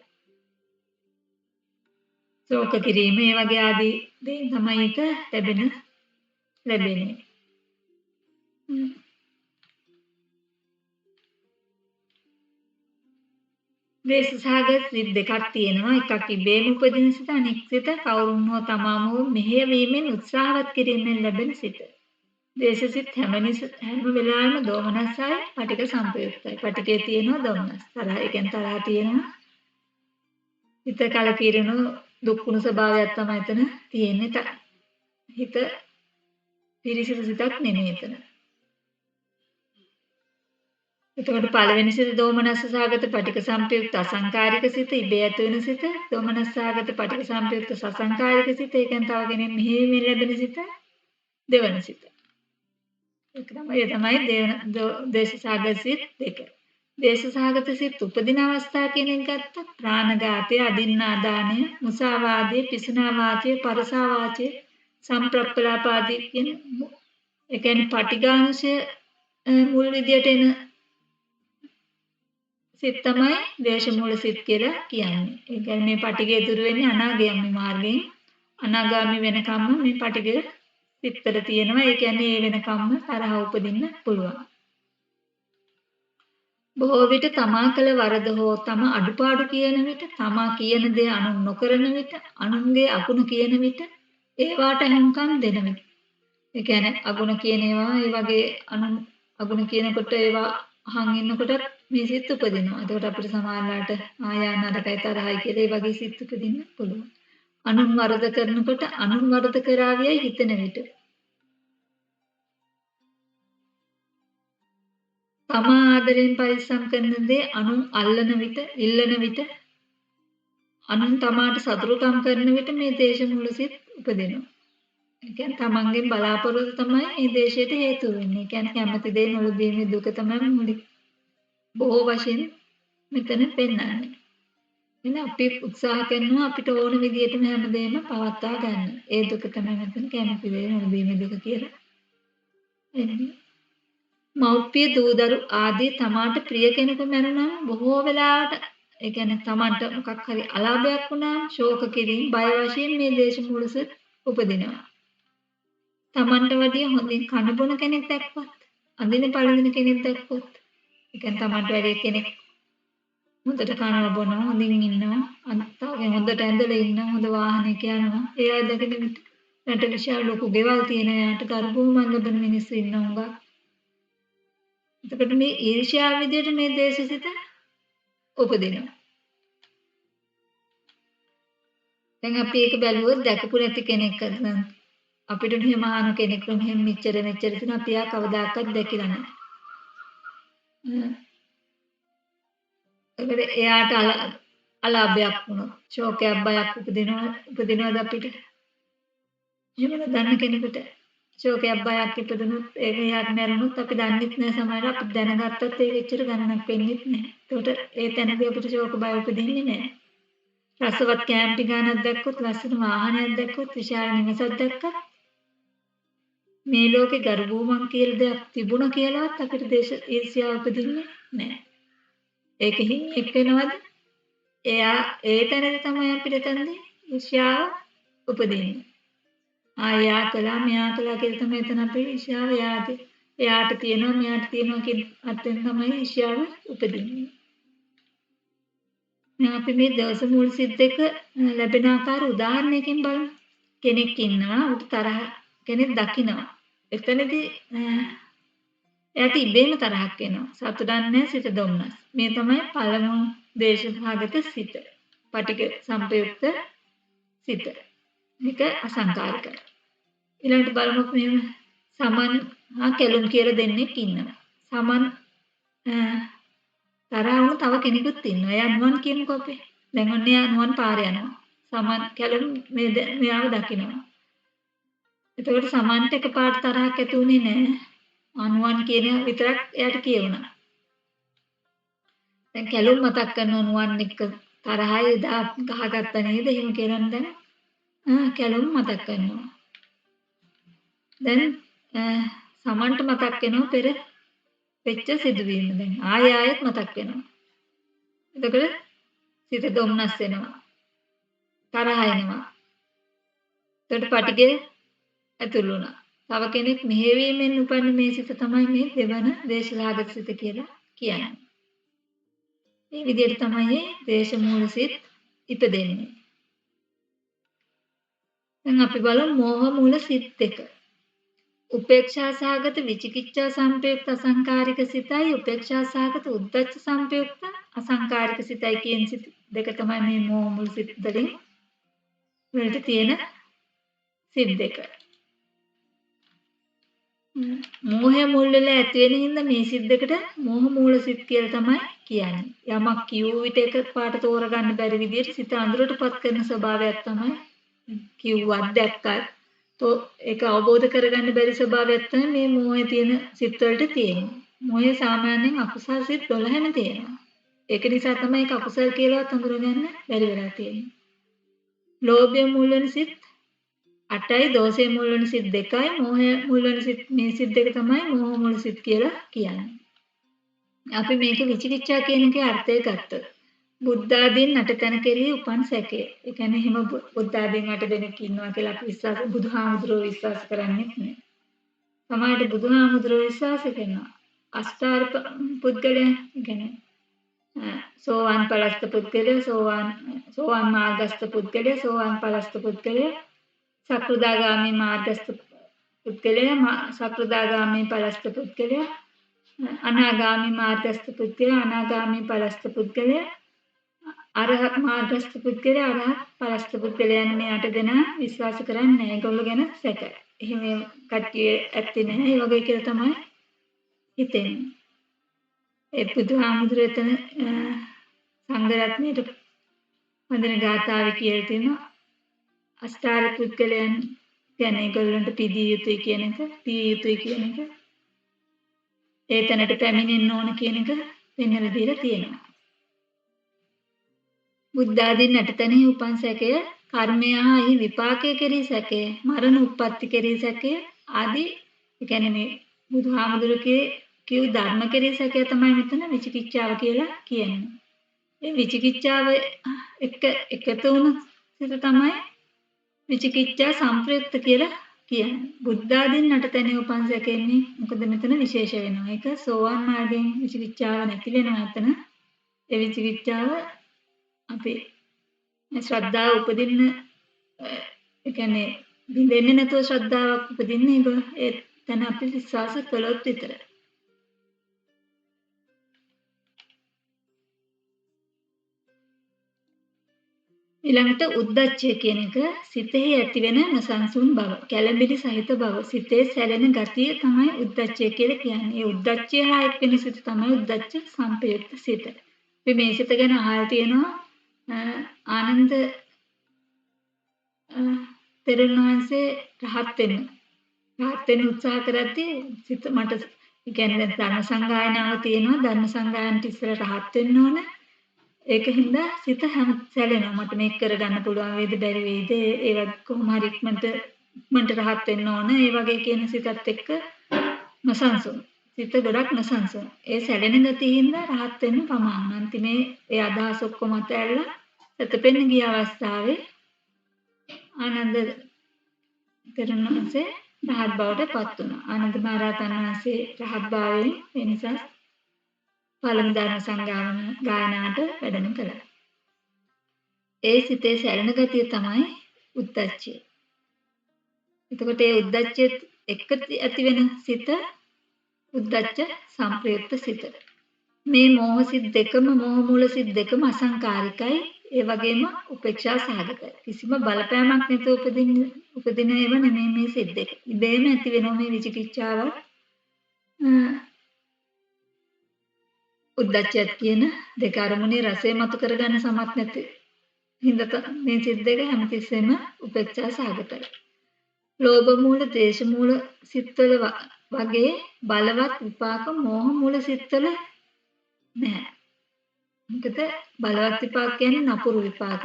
ශෝක කිරීම මේ වගේ ආදී දේන් තමයි ඒක ලැබෙන්නේ. ද්වේෂසහගත සිත් දෙකක් තියෙනවා. එකක් ඉබේම උපදින සිත, අනෙක් සිත කවුරුන් හෝ තමාම හෝ මෙහෙයවීමෙන් උත්සාහවත් කිරීමෙන් ලැබෙන සිත. ද්වේෂසිත හැම වෙලාවෙම දෝමනස්සයි පටිඝ සම්පයුක්තයි. පටිඝයේ තියෙනවා දෝමනස්. තරහ, ඒ කියන්නේ තරහ තියෙනවා. හිත කලකිරෙන දුක්ඛුණු ස්වභාවයක් තමයි එතන තියෙන්නේ. හිත පිරිසිදු සිතක් නෙමෙයි එතන. එතකොට පළවෙනි සිත දෝමනස්ස සාගත පටික සම්පයුක්ත අසංකාරික සිත, ඉබේ ඇති වෙන සිත, දෝමනස්ස සාගත පටික සම්පයුක්ත සසංකාරික සිත, ඒ කියන්නේ තව කෙනෙක් මෙහෙයීමෙන් ලැබෙන සිත, දෙවන සිත. ඒ තමයි දේශ සාගත සිත් දෙක. දේශ සාගත සිත් උපදින අවස්ථා කියන එක ගත්ත ප්‍රාණඝාතය, අදින්නාදානය, මුසාවාදය, පිසුනා වාචය, පරසා වාචය, සම්ප්‍රප්පලාපාදී කියන ඒ කියන්නේ පටිඝාංශය මුල් විදියට එන සිත් තමයි දේශ මූල සිත් කියලා කියන්නේ. ඒ කියන්නේ මේ පටිඝය දුරු වෙන්නේ අනාගාමී මාර්ගයෙන්. අනාගාමී වෙනකම්ම මේ පටිඝය සිත්තර තියෙනවා. ඒ කියන්නේ ඒ වෙනකම්ම තරහ උපදින්න පුළුවන්. බොහෝ විට තමා කළ වරද හෝ තම අඩුපාඩු කියන විට, තමා කියන දේ අනුන් නොකරන විට, අනුන්ගේ අගුණ කියන විට ඒවාට හුම්කම් දෙන විට. ඒ කියන්නේ අගුණ කියන ඒවා ඒ වගේ අනුන් අගුණ කියනකොට ඒවා අහන් ඉන්නකොට මේ සිත් උපදිනවා. එතකොට අපිට සමානලාට ආයා නරකයි තරහයි කියලා ඒ වගේ සිත් උපදින්න පුළුවන්. අනුන් වරද කරනකොට අනුන් වරද කරාවියයි හිතන විට. තමා ආදරෙන් පරිස්සම් කරන දේ අනුන් අල්ලන විට, ඉල්ලන විට, අනුන් තමාට සතුරුකම් කරන විට මේ දේශ මූල සිත් උපදිනවා. ඒ කියන්නේ තමන්ගෙන් බලාපොරොත්තු තමයි මේ දේශයට හේතු වෙන්නේ. ඒ කියන්නේ කැමති දේ නොලැබීමේ දුක තමයි මුලික. බොහෝ වශයෙන් මෙතන පෙන්වන්නේ. එන අපි උත්සාහ කරනවා අපිට ඕන විදිහටම හැමදේම පවත්වා ගන්න. ඒ දුක තමයි මෙතන කැමති දේ නොලැබීමේ දුක කියලා. එන්නේ. මෞපිය දූදරු ආදී තමාට ප්‍රිය කෙනෙකු මැරුණා බොහෝ වෙලාවට ඒ කියන්නේ තමන්ට මොකක් හරි අලාභයක් වුණා ශෝක කිරීම බය වශයෙන් මේ දේශ මූලස උපදිනවා. තමන්ට වැඩිය හොඳින් කන බොන කෙනෙක් දැක්කොත්, අඳින පළඳින කෙනෙක් දැක්කොත්, ඒ කියන්නේ තමන්ට වැඩිය කෙනෙක් හොඳට කනවා බොනවා, හොඳින් ඉන්නවා, අනිත්ගේ හොඳට ඇඳලා ඉන්නවා, හොඳ වාහනයක යනවා. ඒ අය දැකගෙන රට විශාල ලොකු ගෙවල් තියෙන යාට ගර්භෝමන් ලබන මිනිස්සු ඉන්නවා. එතකොට මේ ඊර්ෂ්‍යාව විදියට මේ දේශසිත උපදිනවා. දැන් අපි ඒක බැලුවොත් දැකපු නැති කෙනෙක් අතන අපිට මෙහෙම ආන කෙනෙක් මෙහෙම මෙච්චර තුන අපි ආ කවදාකවත් දැකලා නැහැ. ඒකට එයාට අලාභයක් වුණොත් ශෝකයක් බයක් උපදිනවද අපිට? එහෙම දන්න කෙනෙකුට ශෝකයක් බයක් ඉපදුනොත් ඒක එයාට මැරුණොත් අපි දන්නෙත් නෑ සමහර අපි දැනගත්තත් ඒක එච්චර ගණනක් වෙන්නෙත් නෑ. ඒකට ඒ තැනදී අපිට ශෝක බය උපදින්නේ නෑ. රසවත් කෑම ටික ගන්නක් දැක්කොත් ලස්සන වාහනයක් දැක්කොත් විශාල නිවසක් දැක්කත් මේ ලෝකේ ගර්භෝමන් කියලා දෙයක් තිබුණා කියලාවත් අපිට දේශ ඊර්ෂ්‍යාව උපදින්නේ නෑ. ඒකෙහින් එක් වෙනවද? එයා ඒ තැනදී තමයි අපිට තනදී ඊර්ෂ්‍යාව උපදින්නේ. ආයා කළා මෙයා කළා කියලා තමයි එතන අපේ ඊර්ෂ්‍යාව එයාට තියෙනවා මෙයාට තියෙනවා කියන අතෙන් තමයි ඊර්ෂ්‍යාව උපදින්නේ. අපි මේ දවස මුල් සිත් දෙක ලැබෙන ආකාර උදාහරණයකින් බලමු. කෙනෙක් ඉන්නවා උට තරහ කෙනෙක් දකිනවා. එතනදී එයාට ඉබේම තරහක් එනවා. සතුටක් නැහැ සිත දුම්නස්. මේ තමයි පළමු දේශභාගත සිත. පටික සම්පයුක්ත සිත. මේක අසංකාරිකයි. ඊළඟට බලමු මෙහෙම සමන් කැලුම් කියලා දෙන්නෙක් ඉන්නවා. සමන් තරහ වුණ තව කෙනෙකුත් ඉන්නවා. එයා නුවන් කියමුකෝ අපි. දැන් ඔන්න එයා නුවන් පාරේ යනවා. සමන් කැලුම් මෙයාව දකිනවා. එතකොට සමන්ට එකපාරට තරහක් ඇති වුණේ නැහැ. අනුවන් කියන විතරක් එයාට කියුණා. දැන් කැලුම් මතක් කරනවා නුවන් එක්ක තරහයි එදා ගහගත්ත නේද? එහෙම කියලා දැන් කැලුම් මතක් කරනවා. දැන් සමන්ට මතක් වෙනවා පෙර වෙච්ච සිදුවීම. දැන් ආයෙත් මතක් වෙනවා. එතකොට සිත දුම්නස් වෙනවා. තරහ එනවා. එතකොට පටිගය ඇතුළු වුණා. තව කෙනෙක් මෙහෙවීමෙන් උපන්න මේ සිත තමයි මේ දෙවන දේශලාගත සිත කියලා කියන්නේ. මේ විදිහට තමයි දේශ මූල සිත් ඉපදෙන්නේ. දැන් අපි බලමු මෝහ මූල සිත් දෙක. උපේක්ෂා සහගත විචිකිච්ඡා සංපයුක්ත අසංකාරික සිතයි උපේක්ෂා සහගත උද්ධච්ච සංපයුක්ත අසංකාරික සිතයි කියන සිත් දෙක තමයි මේ මෝහ මූල සිත් වලින් වලට තියෙන සිත් දෙක. මෝහය මුල් වෙලා ඇති වෙන හින්දා මේ සිත් දෙකට මෝහ මූල සිත් කියලා තමයි කියන්නේ. යමක් කියූ විට එකපාරට තෝරගන්න බැරි විදිහට සිත අඳුරටපත් කරන ස්වභාවයක් තමයි කිව්වත් දැක්කත් ඒක අවබෝධ කරගන්න බැරි ස්වභාවයක් තමයි මේ මෝහයේ තියෙන සිත් වලට තියෙන්නේ. මෝහය සාමාන්‍යයෙන් අකුසල් සිත් 12ම තියෙනවා. ඒක නිසා තමයි ඒක අකුසල් කියලාවත් හඳුනගන්න බැරි වෙලා තියෙන්නේ. ලෝභය මුල් වෙන සිත් 8යි, දෝෂය මුල් වෙන සිත් 2යි, මෝහය මුල් වෙන සිත් මේ සිත් දෙක තමයි මෝහ මුල් සිත් කියලා කියන්නේ. අපි මේක විචිකිච්ඡා කියන එකේ අර්ථය ගත්තොත් බුද්ධාදීන් 8 තැන කෙරෙහි උපන් සැකය. ඒ කියන්නේ එහෙම බුද්ධාදීන් 8 දෙනෙක් ඉන්නවා කියලා අපි විශ්වාස බුදුහාමුදුරුවෝ විශ්වාස කරන්නේ නැහැ. සමහරට බුදුහාමුදුරුවෝ විශ්වාස කරනවා. අෂ්ටාර පුද්ගලයන් කියන්නේ සෝවාන් පලස්ත පුද්ගලයා, සෝවාන් මාර්ගස්ත පුද්ගලයා, සෝවාන් පලස්ත පුද්ගලයා, සකෘදාගාමී මාර්ගස්ත පුද්ගලයා, සකෘදාගාමී පලස්ත පුද්ගලයා, අනාගාමී මාර්ගස්ත පුද්ගලයා, අනාගාමී පලස්ත පුද්ගලයා, අරහත් මාර්ගස්ත පුද්ගලයා, අරහත් පලස්ත පුද්ගලයන් මේ 8 දෙනා විශ්වාස කරන්නේ නැහැ. ඒගොල්ලෝ ගැන සැකයි. එහෙම කට්ටිය ඇත්තේ නැහැ. ඒ වගේ කියලා තමයි හිතෙන්නේ. ඒ බුදුහාමුදුරුවෝ එතන සංඝ රත්නයට වන්දන ගාථාවේ කියලා තියෙනවා. අෂ්ටාර පුද්ගලයන් කියන්නේ ඒගොල්ලන්ට පිළිය යුතුයි කියන එක, පිය යුතුයි කියන එක. ඒ තැනට පැමිණෙන්න ඕන කියන එක පෙන්වලා දීලා තියෙනවා. බුද්ධ ආදීන් 8 තැනෙහි උපන් සැකය, කර්මය හා එහි විපාකය කෙරෙහි සැකය, මරණ උප්පත්ති කෙරෙහි සැකය ආදී ඒ කියන්නේ මේ බුදුහාමුදුරුවෝ කිව් ධර්ම කෙරෙහි සැකය තමයි මෙතන විචිකිච්ඡාව කියලා කියන්නේ. මේ විචිකිච්ඡාව එකතු වුණු සිත තමයි විචිකිච්ඡා සංප්‍රයුක්ත කියලා කියන්නේ. බුද්ධ ආදීන් 8 තැනේ උපන් සැකෙන්නේ මොකද මෙතන විශේෂ වෙනවා. ඒක සෝවාන් මාර්ගයෙන් විචිකිච්ඡාව නැති වෙනවා එතන. ඒ විචිකිච්ඡාව අපි ශ්‍රද්ධාව උපදින්න ඒ කියන්නේ බින්දෙන්නේ නැතුව ශ්‍රද්ධාවක් උපදින්නේ ඒ තැන අපි විශ්වාස කළොත් විතරයි. ඊළඟට උද්දච්චය කියන එක සිතෙහි ඇතිවෙන නොසන්සුන් බව, කැළඹිලි සහිත බව, සිතේ සැලෙන ගතිය තමයි උද්දච්චය කියලා කියන්නේ. ඒ උද්දච්චය හා එක්වෙන සිත තමයි උද්දච්ච සංපයුක්ත සිත. අපි මේ සිත ගැන අහලා තියෙනවා ආනන්ද තෙරුන් වහන්සේ රහත් වෙන්න උත්සාහ කරද්දී සිත මට කියන්නේ ධර්ම සංගායනාව තියෙනවා. ධර්ම සංගායනට ඉස්සර රහත් වෙන්න ඕන. ඒක හින්දා සිත හැම සැලෙනවා. මට මේක කරගන්න පුළුවන් වේද බැරි වේද ඒ වගේ කොහොම හරි ඉක්මනට රහත් වෙන්න ඕන. ඒ වගේ කියන සිතත් එක්ක නොසන්සුන්. සිත ගොඩක් නොසන්සුන්. ඒ සැලෙන ගතිය හින්දා රහත් වෙන්න පමාන. අන්තිමේ ඒ අදහස් ඔක්කොම අතහැරලා සතපෙන්න ගිය අවස්ථාවේ ආනන්ද තෙරුන් වහන්සේ රහත් බවට පත් වුණා. ආනන්ද මහ රහතන් වහන්සේ රහත් භාවයෙන් ඒ නිසා පළමු ධර්ම සංගායනාවට වැඩම කළා. ඒ සිතේ සැලෙන ගතිය තමයි උද්දච්චය. එතකොට ඒ උද්දච්චයත් එක්ක ඇති වෙන සිත උද්දච්ච සංප්‍රයුක්ත සිත. මේ මෝහ සිත් දෙකම මෝහ මූල සිත් දෙකම අසංකාරිකයි. ඒ වගේම උපේක්ෂා සහගතයි. කිසිම බලපෑමක් නැතුව උපදින ඒවා නෙමෙයි මේ සිත් දෙක. ඉබේම ඇති වෙනවා මේ විචිකිච්ඡාව උද්දච්චයත් කියන දෙක අරමුණේ රසය මතු කරගන්න සමත් නැති හින්දා මේ සිත් දෙක හැමතිස්සෙම උපේක්ෂා සහගතයි. ලෝභ මූල, ද්වේෂ මූල සිත්වල වගේ බලවත් විපාක මෝහ මූල සිත්වල නැහැ. මොකද බලවත් විපාක කියන්නේ නපුරු විපාක.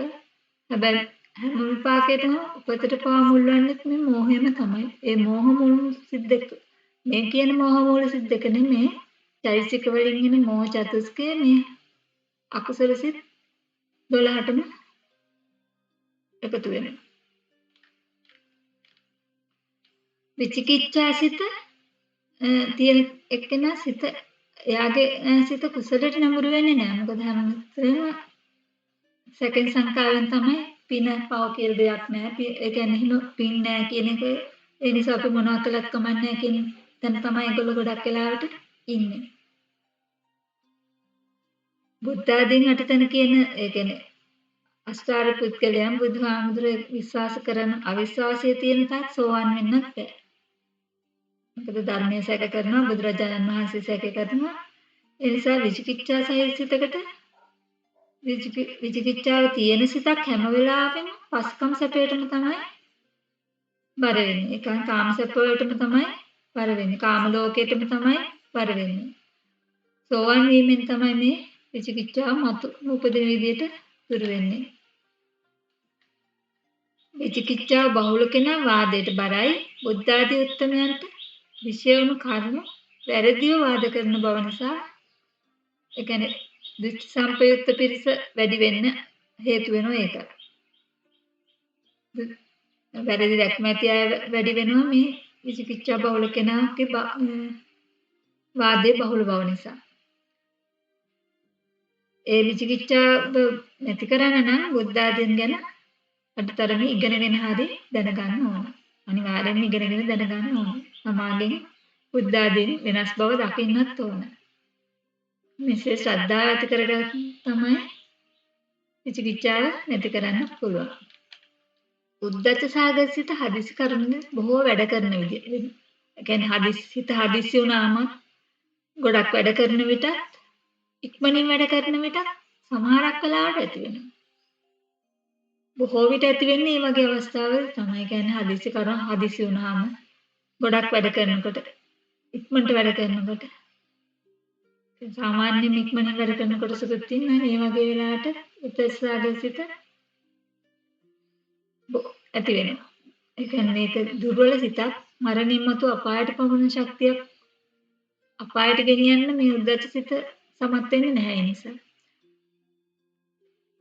හැබැයි හැම විපාකයකටම උපතට පවා මුල් වන්නේ මේ මෝහයම තමයි. ඒ මෝහ මූල සිත් දෙක. මේ කියන මෝහ මූල සිත් දෙක නෙමේ චෛසික වලින් එන මෝහ චතුස්කයේ මේ අකුසල සිත් 12ටම එකතු වෙනවා. විචිකිච්ඡාසිත තියෙන එක්කෙනා සිත එයාගේ සිත කුසලයට නඹුරු වෙන්නේ නැහැ. මොකද හැමතිස්සෙම සැකෙන් සංකාරයෙන් තමයි පින පව කියලා දෙයක් නැහැ. ඒ කියන්නේ හිම පින් නැහැ කියන එක ඒ නිසා අපි මොනවා කළත් කමන්නේ කියන තැන තමයි ඒගොල්ලෝ ගොඩක් වෙලාවට ඉන්නේ. බුද්ධ ආදීන් අටතන කියන ඒ කියන්නේ අෂ්ටාර පුද්ගලයන් බුදුහාමුදුරේ විශ්වාස කරන අවිශ්වාසයේ තියෙන තාක් සෝවන් වෙන්නත් බෑ. මොකද ධර්මයේ සැක කරනවා බුදුරජාණන් වහන්සේ සැක කරනවා. ඒ නිසා විචිකිච්ඡා සහිතකට විචිකිච්ඡාව තියෙන සිතක් හැම වෙලාවෙම පස්කම් සැපයටම තමයි බර වෙන්නේ. ඒ කියන්නේ කාම සැප වලටම තමයි බර වෙන්නේ. කාම ලෝකයටම තමයි බර වෙන්නේ. සෝවන් වීමෙන් තමයි මේ විචිකිච්ඡාව මතු උපදින විදියට දුර වෙන්නේ. විචිකිච්ඡාව බහුල කෙනා වාදයට බරයි. බුද්ධ ආදී උත්තමයන්ට විශේෂම කර්ම වැරදිව වාද කරන බව නිසා ඒ කියන්නේ දෘෂ්ටි සම්පයුක්ත පිරිස වැඩි වෙන්න හේතු වෙනවා ඒක. වැරදි දැක්ම ඇති අය වැඩි වෙනවා මේ විචිකිච්ඡා බහුල කෙනාගේ වාදයේ බහුල බව නිසා. ඒ විචිකිච්ඡාව නැති කරන්න නම් බුද්ධ ආදීන් ගැන අඩතරම ඉගෙනගෙන හරි දැනගන්න ඕන. අනිවාර්යයෙන්ම ඉගෙනගෙන දැනගන්න ඕන. සමාගයෙන් බුද්ධ ආදීන් වෙනස් බව දකින්නත් ඕන. මෙසේ ශ්‍රද්ධාව ඇති කරගන්න තමයි විචිකිච්ඡාව නැති කරන්න පුළුවන්. උද්දච්ච සාගසිත හදිසි කරුණු බොහෝ වැඩ කරන විදිහ. ඒ කියන්නේ හදිසි වුණාම ගොඩක් වැඩ කරන විට ඉක්මනින් වැඩ කරන විට සමහරක් වෙලාවට ඇති වෙනවා. බොහෝ විට ඇති වෙන්නේ මේ වගේ අවස්ථාවල තමයි. කියන්නේ හදිසි වුණාම ගොඩක් වැඩ කරනකොට ඉක්මනට වැඩ කරනකොට සාමාන්‍යයෙන් ඉක්මනින් වැඩ කරනකොට සුදුත් ඉන්නවා. මේ වගේ වෙලාවට උද්දච්ච සාගසිත ඇති වෙනවා. ඒ කියන්නේ මේක දුර්වල සිතක් මරණින් මතු අපායට පමුණන ශක්තියක් අපායට ගෙනියන්න මේ උද්දච්ච සිත සමත් වෙන්නේ නැහැ ඒ නිසා.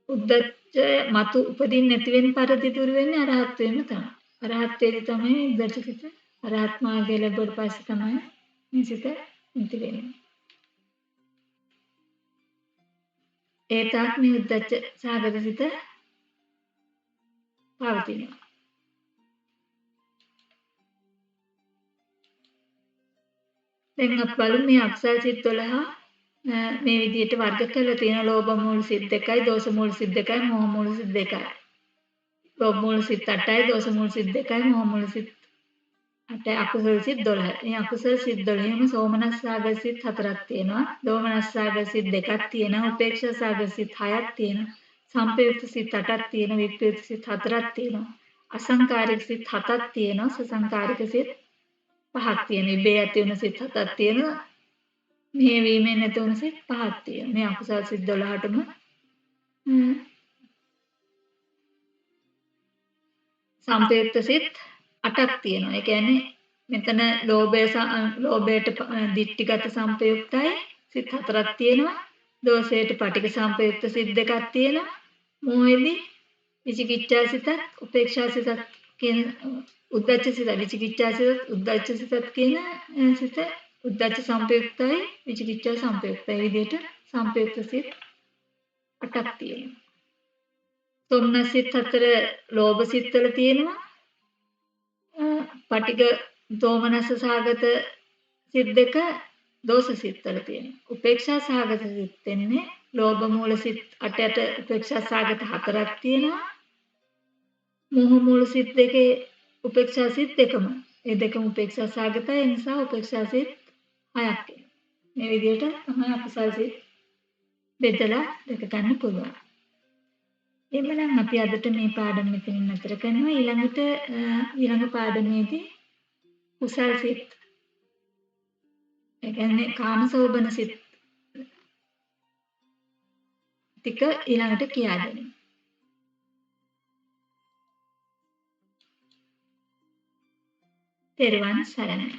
උද්දච්ච මතු උපදින්න නැති වෙන පරිදි දුර වෙන්නේ අරහත් වෙන්න තමයි. අරහත් වේදී තමයි උද්දච්ච සිත අරහත් මාර්ගය ලැබුවට පස්සේ තමයි මේ සිත නිති වෙන්නේ. ඒ තාක් මේ උද්දච්ච සාගත සිත පවතිනවා. දැන් අපි බලමු මේ අක්ෂර සිත් 12 මේ විදිහට වර්ග කරලා තියෙන ලෝභ මූල සිත් 2යි, දෝෂ මූල සිත් 2යි, මෝහ මූල සිත් 2යි. ලෝභ මූල සිත් 8යි, දෝෂ මූල සිත් 2යි, මෝහ මූල සිත් 8යි, අකුසල සිත් 12යි. මේ අකුසල සිත් 12ෙම සෝමනස් සාගර සිත් 4ක් තියෙනවා, දෝමනස් සාගර සිත් 2ක් තියෙනවා, උපේක්ෂා සාගර සිත් 6ක් තියෙනවා, සම්පයුක්ත සිත් 8ක් තියෙනවා, විප්‍රයුක්ත සිත් 4ක් තියෙනවා, අසංකාරික සිත් 7ක් තියෙනවා, සසංකාරික සිත් 5ක් තියෙනවා. ඉබේ ඇති වෙන සිත් 7ක් තියෙනවා. මේ වීමෙන් නැති වුණ සිත් 5ක් තියෙනවා. මේ අකුසල සිත් 12ටම සම්පයුක්ත සිත් 8ක් තියෙනවා. ඒ කියන්නේ මෙතන ලෝභයට දිට්ඨිගත සම්පයුක්තයි සිත් 4ක් තියෙනවා. දෝෂයට පටික සම්පයුක්ත සිත් 2ක් තියෙනවා. මෝහෙදී විචිකිච්ඡා සිතත් උපේක්ෂා සිතත් කියන උද්දච්ච සිත විචිකිච්ඡා සිත උද්දච්ච සිතත් කියන සිත උද්දච්ච සම්පයුක්තයි විචිකිච්ඡා සම්පයුක්තයි විදිහට සම්පයුක්ත සිත් 8ක් තියෙනවා. සොම්නස් සිත් 4 ලෝභ සිත් වල තියෙනවා. පටික දෝමනස සාගත සිත් 2 දෝෂ සිත් වල තියෙනවා. උපේක්ෂා සාගත සිත් වෙන්නේ ලෝභ මූල සිත් 8ට උපේක්ෂා සාගත 4ක් තියෙනවා. මෝහ මූල සිත් දෙකේ උපේක්ෂා සිත් දෙකම. ඒ දෙකම උපේක්ෂා සාගතයි. ඒ නිසා උපේක්ෂා සිත් 6ක් එනවා. මේ විදිහට තමයි අකුසල් සිත් බෙදලා දැක ගන්න පුළුවන්. එhmenan අපි අදට මේ පාඩම මෙතනින් නතර කරනවා. ඊළඟ පාඩමේදී කුසල් සිත් ඒ කියන්නේ කාමසෝබන සිත් ටික ඊළඟට කියා දෙන්න. තෙරුවන් සරණයි.